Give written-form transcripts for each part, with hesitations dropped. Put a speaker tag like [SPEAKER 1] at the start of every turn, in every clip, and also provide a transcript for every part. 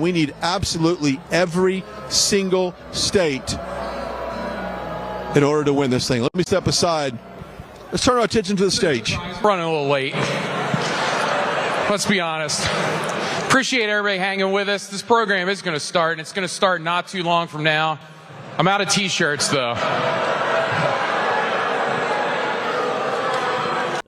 [SPEAKER 1] we need absolutely every single state in order to win this thing. Let me step aside. Let's turn our attention to the stage.
[SPEAKER 2] Running a little late. Let's be honest. Appreciate everybody hanging with us. This program is going to start, and it's going to start not too long from now. I'm out of T-shirts, though.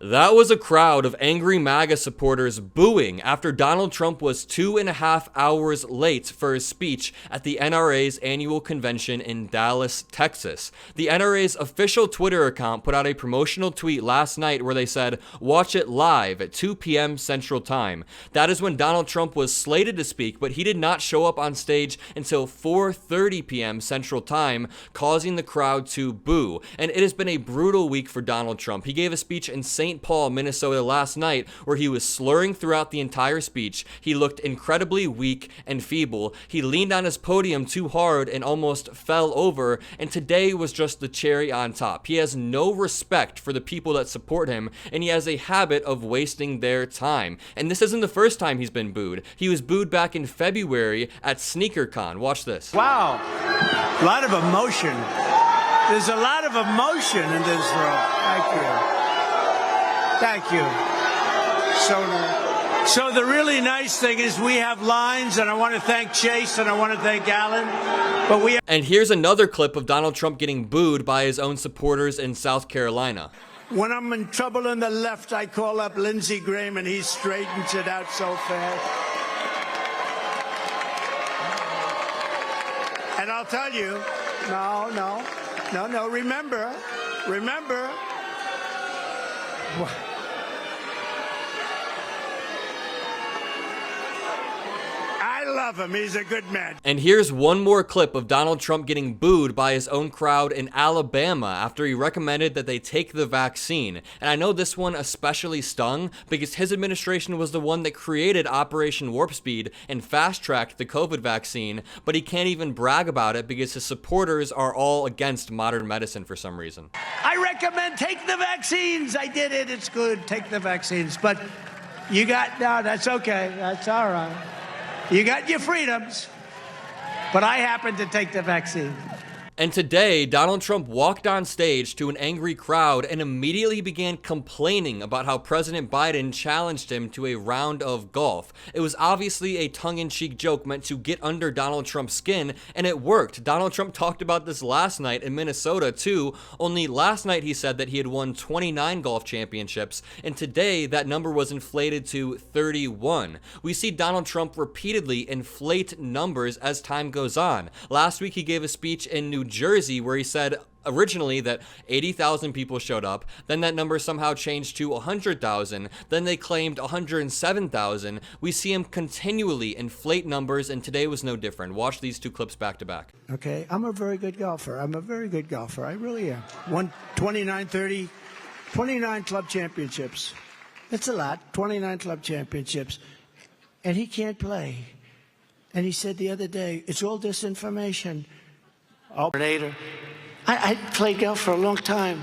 [SPEAKER 3] That was a crowd of angry MAGA supporters booing after Donald Trump was 2.5 hours late for his speech at the NRA's annual convention in Dallas, Texas. The NRA's official Twitter account put out a promotional tweet last night where they said, "Watch it live at 2 p.m. Central Time." That is when Donald Trump was slated to speak, but he did not show up on stage until 4:30 p.m. Central Time, causing the crowd to boo. And it has been a brutal week for Donald Trump. He gave a speech in St. Paul, Minnesota last night where he was slurring throughout the entire speech. He looked incredibly weak and feeble. He leaned on his podium too hard and almost fell over, and today was just the cherry on top. He has no respect for the people that support him, and he has a habit of wasting their time. And this isn't the first time he's been booed. He was booed back in February at SneakerCon. Watch this.
[SPEAKER 4] Wow, a lot of emotion. There's a lot of emotion in this room. Thank you. Thank you. So the really nice thing is we have lines, and I want to thank Chase and I want to thank Alan. But
[SPEAKER 3] and here's another clip of Donald Trump getting booed by his own supporters in South Carolina.
[SPEAKER 4] When I'm in trouble on the left, I call up Lindsey Graham, and he straightens it out so fast. And I'll tell you, no, remember. I love him. He's a good man.
[SPEAKER 3] And here's one more clip of Donald Trump getting booed by his own crowd in Alabama after he recommended that they take the vaccine. And I know this one especially stung because his administration was the one that created Operation Warp Speed and fast-tracked the COVID vaccine, but he can't even brag about it because his supporters are all against modern medicine for some reason.
[SPEAKER 4] I recommend take the vaccines. I did it. It's good. Take the vaccines. But no, that's okay. That's all right. You got your freedoms, but I happen to take the vaccine.
[SPEAKER 3] And today, Donald Trump walked on stage to an angry crowd and immediately began complaining about how President Biden challenged him to a round of golf. It was obviously a tongue-in-cheek joke meant to get under Donald Trump's skin, and it worked. Donald Trump talked about this last night in Minnesota too, only last night he said that he had won 29 golf championships, and today that number was inflated to 31. We see Donald Trump repeatedly inflate numbers as time goes on. Last week he gave a speech in New Jersey where he said originally that 80,000 people showed up, then that number somehow changed to 100,000, then they claimed 107,000. We see him continually inflate numbers, and today was no different. Watch these two clips back to back.
[SPEAKER 4] Okay, I'm a very good golfer. I really am. Won 29 club championships. That's a lot, 29 club championships. And he can't play. And he said the other day, it's all disinformation. I played golf for a long time.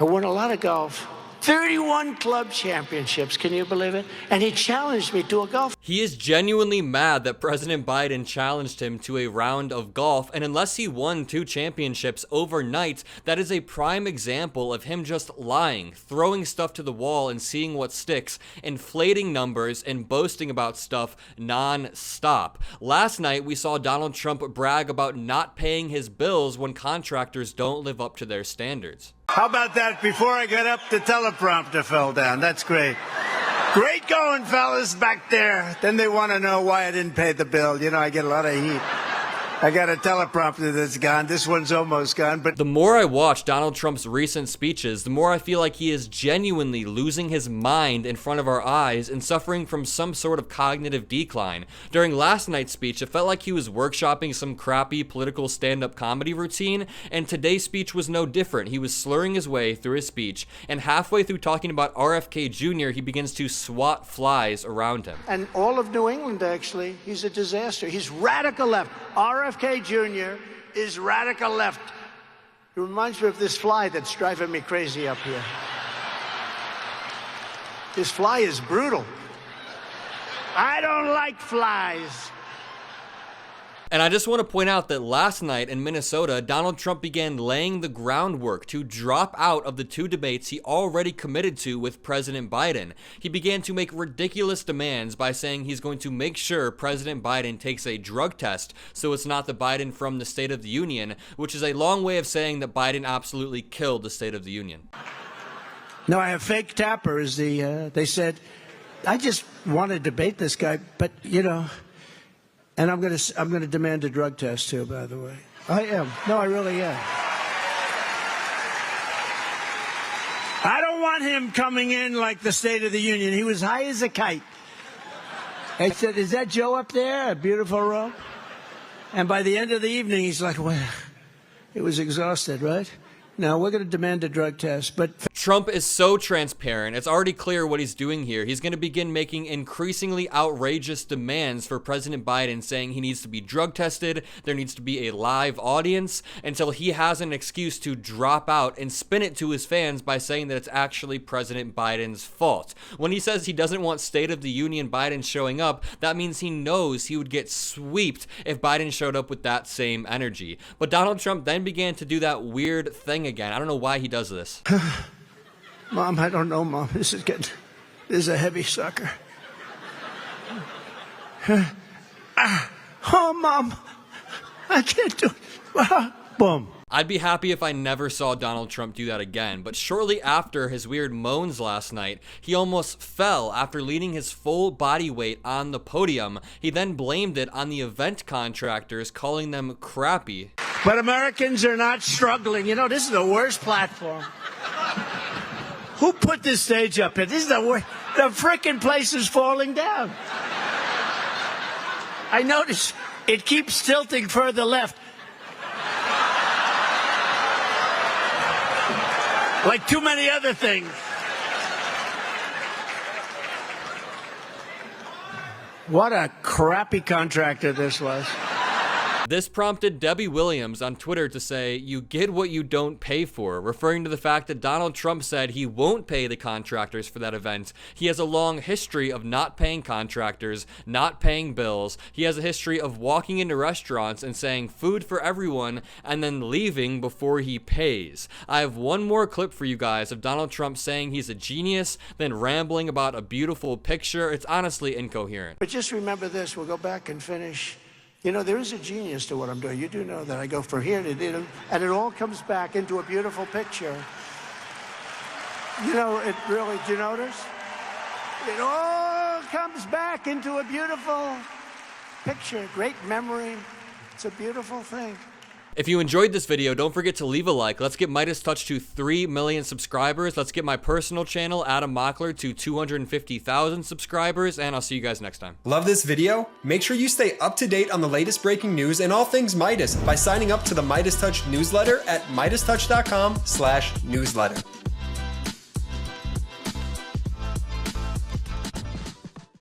[SPEAKER 4] I won a lot of golf. 31 club championships, can you believe it? And he challenged me to a golf.
[SPEAKER 3] He is genuinely mad that President Biden challenged him to a round of golf, and unless he won 2 championships overnight, that is a prime example of him just lying, throwing stuff to the wall and seeing what sticks, inflating numbers, and boasting about stuff non-stop. Last night, we saw Donald Trump brag about not paying his bills when contractors don't live up to their standards.
[SPEAKER 4] How about that? Before I got up, the teleprompter fell down. That's great. Great going, fellas, back there. Then they want to know why I didn't pay the bill. You know, I get a lot of heat. I got a teleprompter that's gone. This one's almost gone. But
[SPEAKER 3] the more I watch Donald Trump's recent speeches, the more I feel like he is genuinely losing his mind in front of our eyes and suffering from some sort of cognitive decline. During last night's speech, it felt like he was workshopping some crappy political stand-up comedy routine, and today's speech was no different. He was slurring his way through his speech, and halfway through talking about RFK Jr., he begins to swat flies around him.
[SPEAKER 4] And all of New England, actually, he's a disaster. He's radical left. RFK Jr. is radical left. It reminds me of this fly that's driving me crazy up here. This fly is brutal. I don't like flies.
[SPEAKER 3] And I just want to point out that last night in Minnesota, Donald Trump began laying the groundwork to drop out of the 2 debates he already committed to with President Biden. He began to make ridiculous demands by saying he's going to make sure President Biden takes a drug test so it's not the Biden from the State of the Union, which is a long way of saying that Biden absolutely killed the State of the Union.
[SPEAKER 4] No, I have fake Tapper as they said, I just want to debate this guy, but, you know, and I'm going to demand a drug test, too, by the way. I am. No, I really am. I don't want him coming in like the State of the Union. He was high as a kite. I said, is that Joe up there? A beautiful robe? And by the end of the evening, he's like, well, it was exhausted, right? Now, we're going to demand a drug test, but...
[SPEAKER 3] Trump is so transparent. It's already clear what he's doing here. He's going to begin making increasingly outrageous demands for President Biden, saying he needs to be drug tested, there needs to be a live audience, until he has an excuse to drop out and spin it to his fans by saying that it's actually President Biden's fault. When he says he doesn't want State of the Union Biden showing up, that means he knows he would get swept if Biden showed up with that same energy. But Donald Trump then began to do that weird thing again. I don't know why he does this.
[SPEAKER 4] Mom, I don't know, Mom. This is a heavy sucker. Oh, Mom, I can't do it. Boom.
[SPEAKER 3] I'd be happy if I never saw Donald Trump do that again, but shortly after his weird moans last night, he almost fell after leaning his full body weight on the podium. He then blamed it on the event contractors, calling them crappy.
[SPEAKER 4] But Americans are not struggling. You know, this is the worst platform. Who put this stage up here? This is the worst. The frickin' place is falling down. I notice it keeps tilting further left. Like too many other things. What a crappy contractor this was.
[SPEAKER 3] This prompted Debbie Williams on Twitter to say, "You get what you don't pay for," referring to the fact that Donald Trump said he won't pay the contractors for that event. He has a long history of not paying contractors, not paying bills. He has a history of walking into restaurants and saying food for everyone and then leaving before he pays. I have one more clip for you guys of Donald Trump saying he's a genius, then rambling about a beautiful picture. It's honestly incoherent.
[SPEAKER 4] But just remember this, we'll go back and finish. You know, there is a genius to what I'm doing. You do know that. I go from here to there, and it all comes back into a beautiful picture. You know, it really, do you notice? It all comes back into a beautiful picture. Great memory. It's a beautiful thing.
[SPEAKER 3] If you enjoyed this video, don't forget to leave a like. Let's get MeidasTouch to 3 million subscribers. Let's get my personal channel, Adam Mockler, to 250,000 subscribers, and I'll see you guys next time.
[SPEAKER 5] Love this video? Make sure you stay up to date on the latest breaking news and all things Meidas by signing up to the MeidasTouch newsletter at MeidasTouch.com/newsletter.